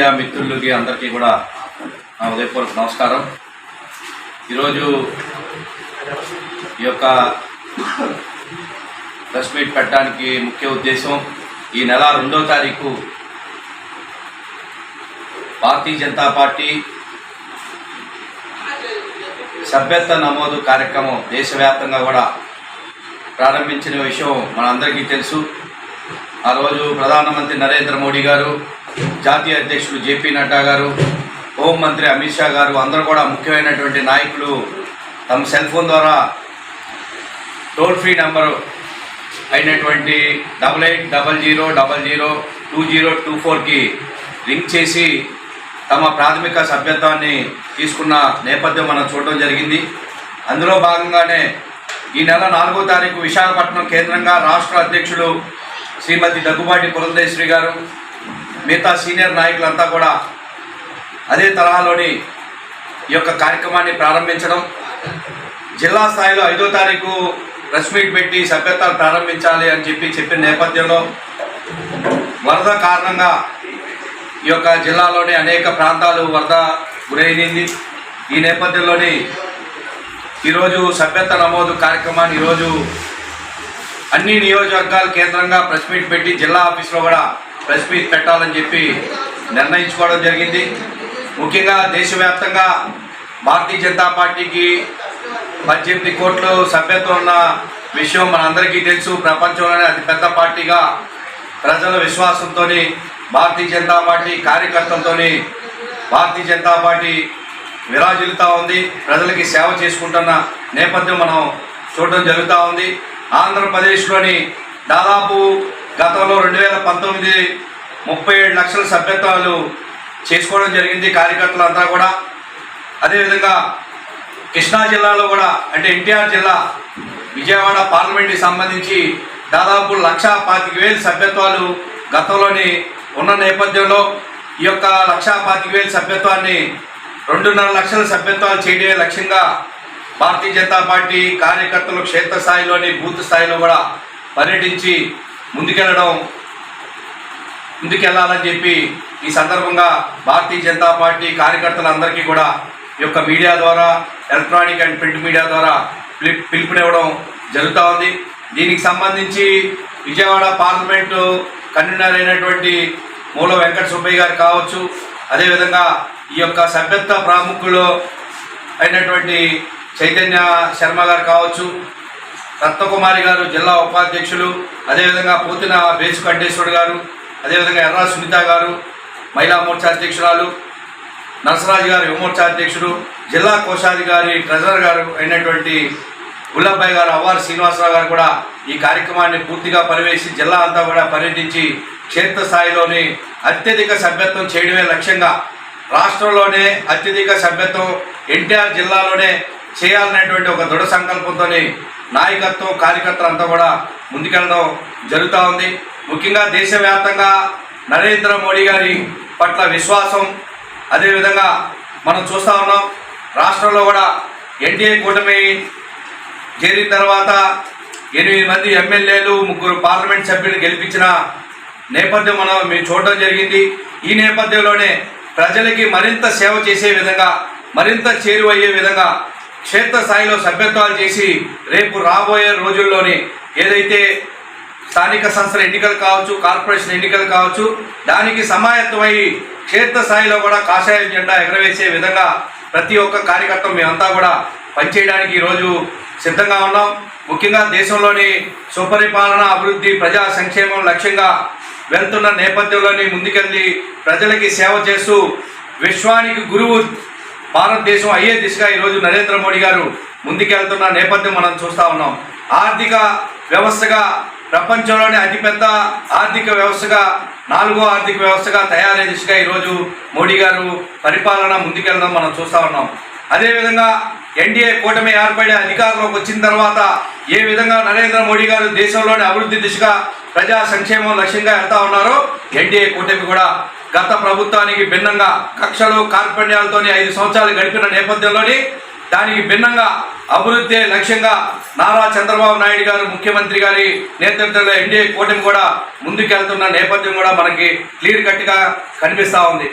Media మిత్రులకి అందరికీ కూడా నా ఉదయపూర్వక నమస్కారం. ఈరోజు ఈ యొక్క ప్రెస్ మీట్ పెట్టడానికి ముఖ్య ఉద్దేశం, ఈ నెల 2వ తారీఖు భారతీయ జనతా పార్టీ సభ్యత్వ నమోదు కార్యక్రమం దేశవ్యాప్తంగా కూడా ప్రారంభించిన విషయం మనందరికీ తెలుసు. ఆ రోజు ప్రధానమంత్రి నరేంద్ర మోడీ గారు, జాతీయ అధ్యక్షులు జేపీ నడ్డా గారు, హోంమంత్రి అమిత్ షా గారు అందరూ కూడా ముఖ్యమైనటువంటి నాయకులు తమ సెల్ ఫోన్ ద్వారా టోల్ ఫ్రీ నెంబరు అయినటువంటి 8800002024కి లింక్ చేసి తమ ప్రాథమిక సభ్యత్వాన్ని తీసుకున్న నేపథ్యం మనం చూడడం జరిగింది. అందులో భాగంగానే ఈ నెల 4వ తారీఖు విశాఖపట్నం కేంద్రంగా రాష్ట్ర అధ్యక్షులు శ్రీమతి దగ్గుబాటి పురంధేశ్వరి గారు, మిగతా సీనియర్ నాయకులంతా కూడా అదే తరహాలోని ఈ యొక్క కార్యక్రమాన్ని ప్రారంభించడం, జిల్లా స్థాయిలో 5వ తారీఖు ప్రెస్ మీట్ పెట్టి సభ్యత్వాలు ప్రారంభించాలి అని చెప్పిన నేపథ్యంలో వరద కారణంగా ఈ యొక్క జిల్లాలోని అనేక ప్రాంతాలు వరద గురైంది. ఈ నేపథ్యంలోని ఈరోజు సభ్యత్వ నమోదు కార్యక్రమాన్ని ఈరోజు అన్ని నియోజకవర్గాల కేంద్రంగా ప్రెస్ మీట్ పెట్టి జిల్లా ఆఫీస్లో కూడా ప్రెస్ మీట్ పెట్టాలని చెప్పి నిర్ణయించుకోవడం జరిగింది. ముఖ్యంగా దేశవ్యాప్తంగా భారతీయ జనతా పార్టీకి 18 కోట్ల సభ్యత్వం ఉన్న విషయం మనందరికీ తెలుసు. ప్రపంచంలోనే అతిపెద్ద పార్టీగా ప్రజల విశ్వాసంతో భారతీయ జనతా పార్టీ కార్యకర్తలతో భారతీయ జనతా పార్టీ విరాజిల్లుతూ ఉంది. ప్రజలకి సేవ చేసుకుంటున్న నేపథ్యం మనం చూడడం జరుగుతూ ఉంది. ఆంధ్రప్రదేశ్లోని దాదాపు గతంలో 2019 37 లక్షల సభ్యత్వాలు చేసుకోవడం జరిగింది కార్యకర్తలంతా కూడా. అదేవిధంగా కృష్ణా జిల్లాలో కూడా, అంటే ఎన్టీఆర్ జిల్లా విజయవాడ పార్లమెంట్కి సంబంధించి దాదాపు 1,25,000 సభ్యత్వాలు గతంలోని ఉన్న నేపథ్యంలో ఈ యొక్క 1,25,000 సభ్యత్వాన్ని 2.5 లక్షల సభ్యత్వాలు చేయడమే లక్ష్యంగా భారతీయ జనతా పార్టీ కార్యకర్తలు క్షేత్రస్థాయిలోని బూత్ స్థాయిలో కూడా పర్యటించి ముందుకెళ్లాలని చెప్పి ఈ సందర్భంగా భారతీయ జనతా పార్టీ కార్యకర్తలందరికీ కూడా ఈ యొక్క మీడియా ద్వారా, ఎలక్ట్రానిక్ అండ్ ప్రింట్ మీడియా ద్వారా పిలుపునివ్వడం జరుగుతూ ఉంది. దీనికి సంబంధించి విజయవాడ పార్లమెంటు కన్వీనర్ అయినటువంటి మూల వెంకట సుబ్బయ్య గారు కావచ్చు, అదేవిధంగా ఈ యొక్క సభ్యత్వ ప్రాముఖ్యులు అయినటువంటి చైతన్య శర్మ గారు కావచ్చు, రత్నకుమారి గారు జిల్లా ఉపాధ్యక్షులు, అదేవిధంగా పోతిన బేసు కంఠేశ్వరుడు గారు, అదేవిధంగా ఎర్రా సునీత గారు మహిళా మోర్చా అధ్యక్షురాలు, నరసరాజు గారు యువమోర్చా అధ్యక్షుడు, జిల్లా కోశాధికారి ట్రెజరర్ గారు అయినటువంటి గుల్లబ్బాయి గారు, అవ్వారి శ్రీనివాసరావు గారు కూడా ఈ కార్యక్రమాన్ని పూర్తిగా పరివేసి జిల్లా అంతా కూడా పర్యటించి క్షేత్రస్థాయిలోని అత్యధిక సభ్యత్వం చేయడమే లక్ష్యంగా, రాష్ట్రంలోనే అత్యధిక సభ్యత్వం ఎన్టీఆర్ జిల్లాలోనే చేయాలనేటువంటి ఒక దృఢ సంకల్పంతో నాయకత్వం కార్యకర్తలంతా కూడా ముందుకెళ్ళడం జరుగుతూ ఉంది. ముఖ్యంగా దేశవ్యాప్తంగా నరేంద్ర మోడీ గారి పట్ల విశ్వాసం, అదేవిధంగా మనం చూస్తూ ఉన్నాం. రాష్ట్రంలో కూడా ఎన్డీఏ కూటమి చేరిన తర్వాత 8 మంది ఎమ్మెల్యేలు, 3 పార్లమెంట్ సభ్యులు గెలిపించిన నేపథ్యం మేము చూడడం జరిగింది. ఈ నేపథ్యంలోనే ప్రజలకి మరింత సేవ చేసే విధంగా, మరింత చేరువయ్యే విధంగా క్షేత్రస్థాయిలో సభ్యత్వాలు చేసి రేపు రాబోయే రోజుల్లోని ఏదైతే స్థానిక సంస్థల ఎన్నికలు కావచ్చు, కార్పొరేషన్ ఎన్నికలు కావచ్చు, దానికి సమాయత్తమై క్షేత్రస్థాయిలో కూడా కాషాయం జెండా ఎగరవేసే విధంగా ప్రతి ఒక్క కార్యకర్త మేమంతా కూడా పనిచేయడానికి ఈరోజు సిద్ధంగా ఉన్నాం. ముఖ్యంగా దేశంలోని సుపరిపాలన, అభివృద్ధి, ప్రజా సంక్షేమం లక్ష్యంగా వెళ్తున్న నేపథ్యంలోని ముందుకెళ్ళి ప్రజలకి సేవ చేస్తూ విశ్వానికి గురువు భారతదేశం అయ్యే దిశగా ఈరోజు నరేంద్ర మోడీ గారు ముందుకెళ్తున్న నేపథ్యం మనం చూస్తూ ఉన్నాం. ఆర్థిక వ్యవస్థగా ప్రపంచంలోనే అతిపెద్ద ఆర్థిక వ్యవస్థగా, 4వ ఆర్థిక వ్యవస్థగా తయారయ్యే దిశగా ఈరోజు మోడీ గారు పరిపాలన ముందుకెళ్ళడం మనం చూస్తూ ఉన్నాం. అదేవిధంగా ఎన్డీఏ కూటమి ఏర్పడే అధికారంలోకి వచ్చిన తర్వాత ఏ విధంగా నరేంద్ర మోడీ గారు దేశంలోని అభివృద్ధి దిశగా ప్రజా సంక్షేమం లక్ష్యంగా వెళ్తా ఉన్నారో, ఎన్డీఏ కూటమి కూడా గత ప్రభుత్వానికి భిన్నంగా కక్షలు కార్పణ్యాలతో 5 సంవత్సరాలు గడిపిన నేపథ్యంలోని దానికి భిన్నంగా అభివృద్ధి లక్ష్యంగా నారా చంద్రబాబు నాయుడు గారు ముఖ్యమంత్రి గారి నేతృత్వంలో ఎన్డీఏ కూటమి కూడా ముందుకెళ్తున్న నేపథ్యం కూడా మనకి క్లియర్ కట్గా కనిపిస్తూ ఉంది.